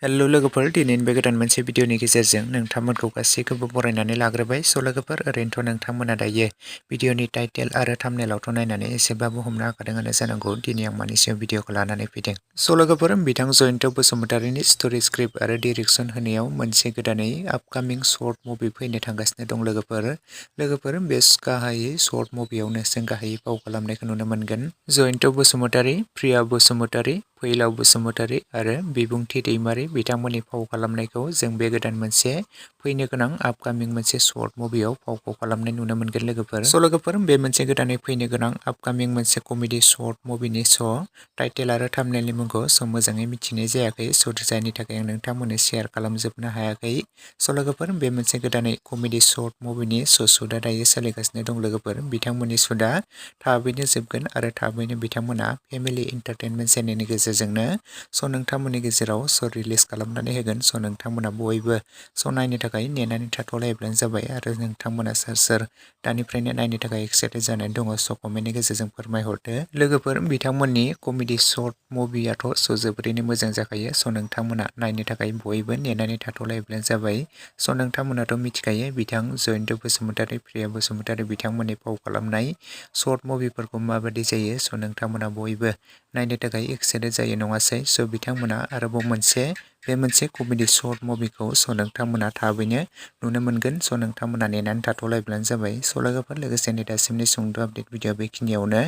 Hello' लोगोफोर दिनैनि बे गोदान मोनसे भिडिअनि गेजेरजों नोंथांमोनखौ गासैखौबो बरायनानै लाग्रोबाय। स' लोगोफोर ओरैनोथ' नोंथांमोना दायो भिडिअनि टाइटेल आरो थाम्बनेलावथ' नायनानै एसेबाबो हमनो हाखादोंआनो जानांगौ दिनै आं मानि सायाव भिडिअखौ लानानै फैदों। स' लोगोफोर बिथां जयन्त बसुमतारीनि स्ट'रि स्क्रिप्ट आरो डिरेक्सन होनायाव मोनसे गोदानै आपकामिं शर्ट मुभि फैनो थांगासिनो दं लोगोफोर बे गाहायै शर्ट मुभियावनो जों गाहायै फाव खालामनायखौ नुनो मोनगोन। जयन्त बसुमतारी, प्रिया बसुमतारी, फैलाव बसुमतारी आरो बिबुंथि दैमारी बिथांमोननि फाव खालामनायखौ जों बे गोदान मोनसे फैनो गोनां आपकामिं मोनसे शर्ट मुभियाव फावखौ खालामनाय नुनो मोनगोन लोगोफोर। स' लोगोफोर बे मोनसे गोदानै फैनो गोनां आपकामिं मोनसे कमेडि शर्ट मुभिनि टाइटेल आरो थाम्बनेलनि मुंखौ मोजाङै मिथिनाय जायाखै। स' जायनि थाखाय आं नोंथांमोननो शेयार खालामजोबनो हायाखै। स' लोगोफोर बे मोनसे गोदानै कमेडि शर्ट मुभिनि शुटआ दायो सोलिगासिनो दं लोगोफोर। बिथांमोननि शुटआ थाबैनो जोबगोन आरो थाबैनो बिथांमोना फेमिलि एन्टारटेनमेन्ट चेनेलनि गेजेरजोंनो नोंथांमोननि गेजेराव रिलिज खालामनानै होगोन। नोंथांमोना बयबो नायनो थाखाय नेनानै थाथ'लायब्लानो जाबाय आरो नोंथांमोना सोर दानिफ्रायनो नायनो थाखाय एक्साइटेड जानानै दङ कमेन्टनि गेजेरजों फोरमायहरदो। लोगोफोर बिथांमोननि कमेडि शर्ट मुभियाथ' जोबोरैनो मोजां जाखायो। नोंथांमोना नायनो थाखाय बयबो नेनानै थाथ'लायब्लानो जाबाय। नोंथांमोनाथ' मिथिखायो बिथां जयन्त बसुमतारी, प्रिया बसुमतारी बिथांमोननि फाव खालामनाय शर्ट मुभिफोरखौ माबायदि जायो। नोंथांमोना बयबो नायनो थाखाय एक्साइटेड जायो नङासै। बिथांमोना आरोबाव बे मोनसे कमेडि शर्ट मुभिखौ नोंथांमोना थाबैनो नुनो मोनगोन। नोंथांमोना नेनानै थाथ'लायब्लानो जाबाय। लोगोफोर लोगोसेनो दासिमनि सुंद' आपडेट भिडिअ बेखिनियावनो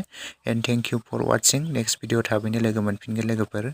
and thank you for watching. Next video थाबैनो लोगो मोनफिनगोन लोगोफोर।